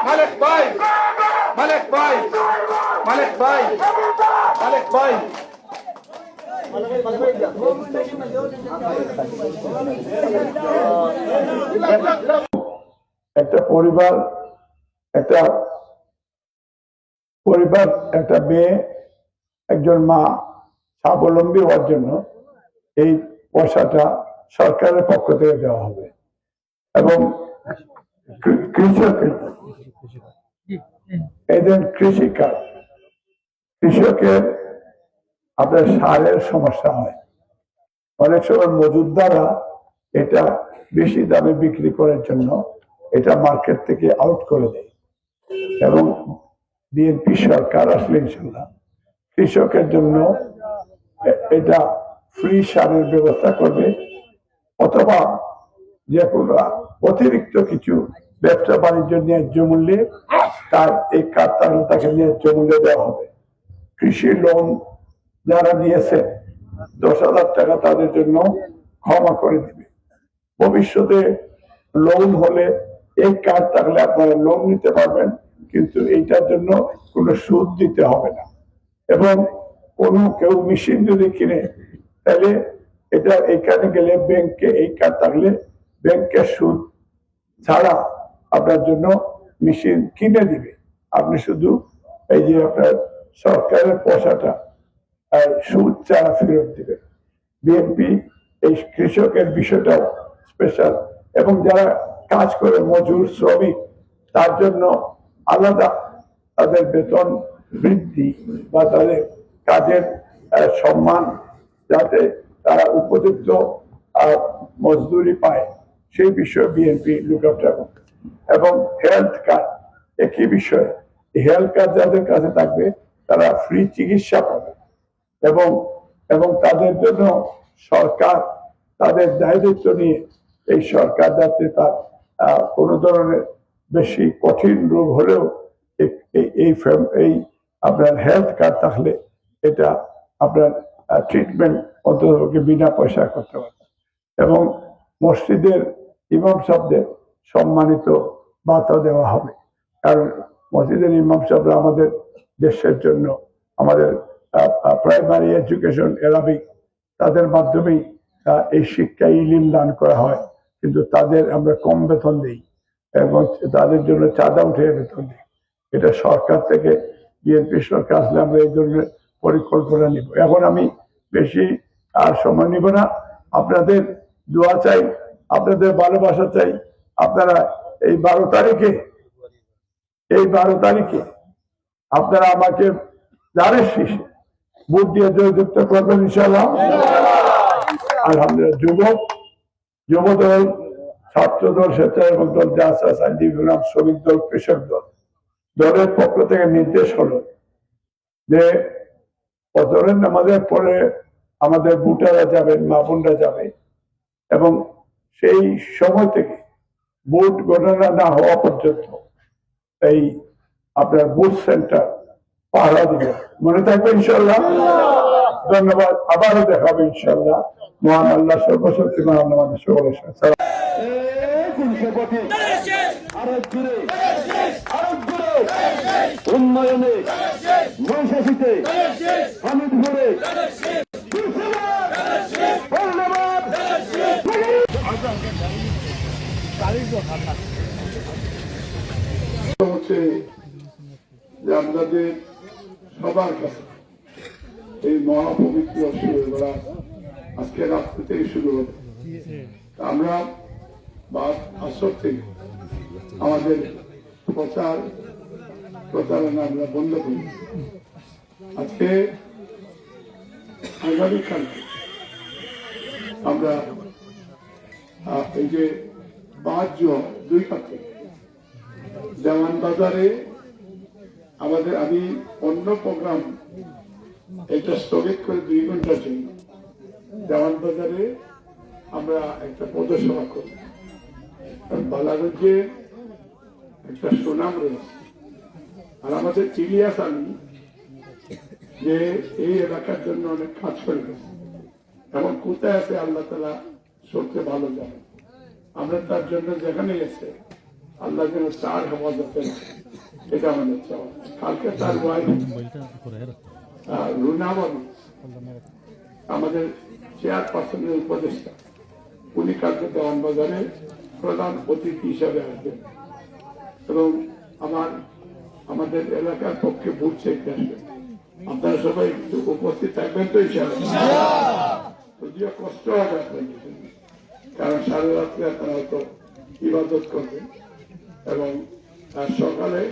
মালিক ভাই, মালিক ভাই, মালিক ভাই, মালিক ভাই। একটা পরিবার একটা মেয়ে একজন মা স্বাবলম্বী হওয়ার জন্য এই পয়সাটা সরকারের পক্ষ থেকে দেওয়া হবে এবং কৃষকের আপনার সারের সমস্যা হয়, অনেক সময় মজুদদাররা এটা বেশি দামে বিক্রি করার জন্য এটা মার্কেট থেকে আউট করে দেয় এবং বিএনপি সরকার আসলে ইনশাল্লাহ কৃষকের জন্য এটা ফ্রি সারের ব্যবস্থা করবে অথবা যে কোনো অতিরিক্ত কিছু ব্যবসা বাণিজ্য ন্যায্য মূল্যে তার এই কার্ড থাকলে তাকে ন্যায্য মূল্যে দেওয়া হবে। কৃষি লোন যারা নিয়েছে 10,000 টাকা তাদের জন্য ক্ষমা করে দিবে। ভবিষ্যতে লোন হলে এই কার্ড থাকলে আপনারা লোন নিতে পারবেন, কিন্তু এইটার জন্য কোনো সুদ দিতে হবে না। এবং কেউ মেশিন যদি কিনে তাহলে এটা এখানে গেলে ব্যাংকে এই কার্ড থাকলে ব্যাংকের সুদ ছাড়া আপনার জন্য মেশিন কিনে দিবে। আপনি শুধু এই যে আপনার সরকারের পয়সাটা সুদ ছাড়া ফেরত দিবে। বিএনপি এই কৃষকের বিষয়টাও স্পেশাল এবং যারা কাজ করে মজুর শ্রমিক তার জন্য আলাদা তাদের বেতন বৃদ্ধি বা তাদের কাজের সম্মান যাতে তারা উপযুক্ত মজদুরি পায় সেই বিষয়ে বিএনপি লুক আফটার করবে। এবং হেলথ কার্ড একই বিষয়, হেলথ কার্ড যাদের কাছে থাকবে তারা ফ্রি চিকিৎসা পাবে এবং তাদের জন্য সরকার তাদের দায়িত্ব নিয়ে এই সরকার যাতে তার কোনো ধরনের বেশি কঠিন রোগ হলেও এই আপনার হেলথ কার্ড থাকলে এটা আপনার ট্রিটমেন্ট অন্তত বিনা পয়সা করতে পারবে। এবং মসজিদের ইমাম সাহেবদের সম্মানিত ভাতা দেওয়া হবে, কারণ মসজিদের ইমাম সাহেবরা আমাদের দেশের জন্য আমাদের প্রাইমারি এডুকেশন এরাবিক তাদের মাধ্যমেই এই শিক্ষা ইলিম দান করা হয়, কিন্তু তাদের আমরা কম বেতন দিই এবং তাদের জন্য চাঁদা উঠে বেতন দিই। এটা সরকার থেকে বিএনপি সরকার আসলে আমরা এই ধরনের পরিকল্পনা নিব। এখন আমি বেশি আর সময় নিব না, আপনাদের দোয়া চাই, আপনাদের ভালোবাসা চাই। আপনারা এই 12 তারিখে আপনারা আমাকে জানের শীষে ভোট দিয়ে জয়যুক্ত করবেন ইনশাআল্লাহ। আলহামদুলিল্লাহ। যুব দল, ছাত্র দল, স্বেচ্ছাসেবক দল, জাসদ, আইনজীবী, শ্রমিক দল, কৃষক দল দলের পক্ষ থেকে নির্দেশ হলো যে ফজরের নামাজের পরে আমাদের ভোটাররা যাবেন, মা বোনরা যাবে এবং সেই সময় থেকে ভোট গণনা না হওয়া পর্যন্ত এই আপনার বুথ সেন্টার পাহারা দিবে। মনে থাকবে ইনশাল্লাহ। ধন্যবাদ। আবারও দেখাবে ইনশাল্লাহ। মহান আল্লাহ সর্বশক্তিমান আমাদের সকলের সাথে। উন্নয়নে নৈশাসিতে হামিদপুরে হচ্ছে যে আপনাদের সবার কাছে এই মহাপবিত্র শুরুবেলা আজকে রাত্রি থেকে শুরু হবে। আমরা আসর থেকে আমাদের প্রচারণা আমরা বন্ধ করি। আজকে আগামীকাল আমরা এই যে 5 জুন 2 পাখি দেওয়ান বাজারে আমি অন্য প্রোগ্রাম এটা স্থগিত করে 2 ঘন্টার জন্য দেওয়ান বাজারে আমরা একটা পদসভা করি। বালাগঞ্জে একটা সুনাম রয়েছে আর আমাদের চিলিয়াস আমি যে এই এলাকার জন্য অনেক কাজ করে গেছে, এমন কোথায় আছে আল্লাহ তাআলা সবচেয়ে ভালো জানে। আমরা তার জন্য যেখানে গেছে আল্লাহ যেন তার হেফাজতে রাখে, এটা আমাদের চাওয়া। কালকে তার ওয়াইফ রুনাবাবু আমাদের চেয়ারপারসনের উপদেষ্টা, উনি কালকে দেওয়ানবাজারে প্রধান অতিথি হিসাবে আসবেন এবং আমাদের এলাকার পক্ষে ভোট চাইতে আসবেন। আপনারা সবাই একটু উপস্থিত থাকবেন তো যদিও কষ্ট হবে আপনাদের জন্য, কারণ সারা রাত্রে আপনারা হয়তো ইবাদত করবেন এবং সকালে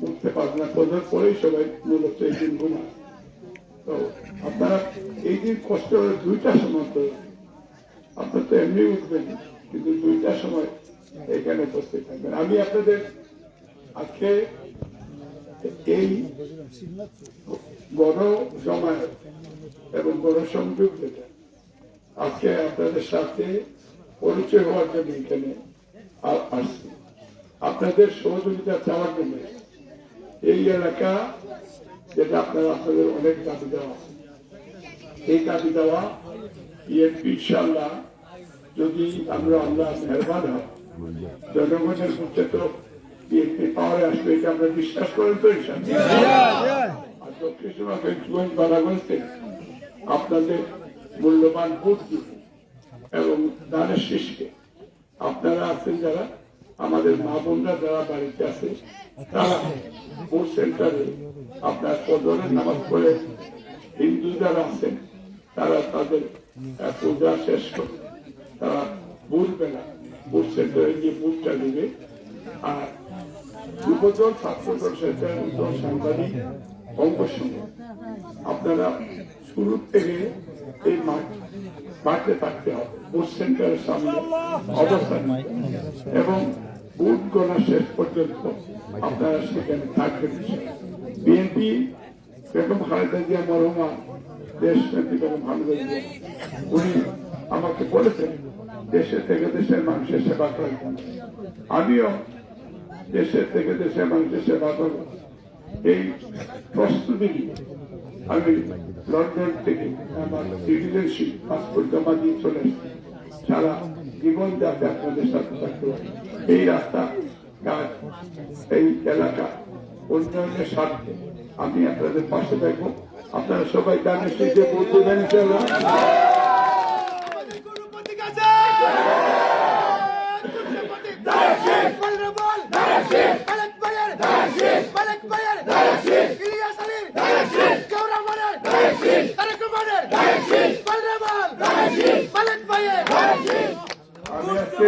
উঠতে পারবেন না, ফজর পরেই সবাই মূলত এই দিন ঘুমান। তো আপনারা এই দিন কষ্ট করে 2টার সময় করবেন, আপনার তো এমনি উঠবেন, কিন্তু 2টার সময় এখানে উপস্থিত থাকবেন। আমি আপনাদের আজকে এই গণ জমায়েত এবং গণসংযোগ যেটা আজকে আপনাদের সাথে পরিচয় হওয়ার জন্য এখানে আসছি, আপনাদের সহযোগিতা চাওয়ার জন্য। এই এলাকা যেটা আপনাদের অনেক দাবি দেওয়া আছে, এই দাবি দেওয়া বিএনপি ইনশাআল্লাহ যদি আমরা আল্লাহ মেহরবান হয় জনগণের মধ্যে তো বিএনপি পাওয়ারে আসবে, এটা আমরা বিশ্বাস করেন তো আর দক্ষিণ বালাগঞ্জ থেকে আপনাদের মূল্যবান ভোট দিবে এবং দানের শীষকে আপনারা আছেন যারা আমাদের মা বোনরা যারা বাড়িতে আছে তারা ভোট সেন্টারে আপনার ফজরের নামাজ পড়ে হিন্দু যারা আছেন তারা তাদের পূজা শেষ করে তারা ভোরবেলা ভোট সেন্টারে গিয়ে ভোটটা দিবে। আর যুবদল, ছাত্রদল, স্বেচ্ছাসেবক সাংবাদিক অঙ্গের সঙ্গে আপনারা শুরু থেকে এই মাঠে থাকতে হবে, ভোট সেন্টারের সামনে অবস্থান এবং ভোট গণনা শেষ পর্যন্ত আপনারা সেখানে থাকবেন। বিএনপি বেগম খালেদা জিয়া মরহুমা দেশ নেত্রী বেগম খালেদা জিয়া উনি আমাকে বলেছেন দেশের থেকে দেশের মানুষের সেবা করার জন্য। আমিও দেশের থেকে দেশের মানুষের সেবা করব এই প্রস্তুতি নিয়ে আমি লন্ডন থেকে আমার সিটিজেনশিপ পাসপোর্ট জমা দিয়ে চলে এসেছি। সারা জীবন যাতে আপনাদের সাথে থাকতে পারে, এই রাস্তা কাজ এই এলাকা উন্নয়নের স্বার্থে আমি আপনাদের পাশে থাকবো। আপনারা সবাই গানের শেষে ভোট দেবেন ইনশাআল্লাহ। আমি আজকে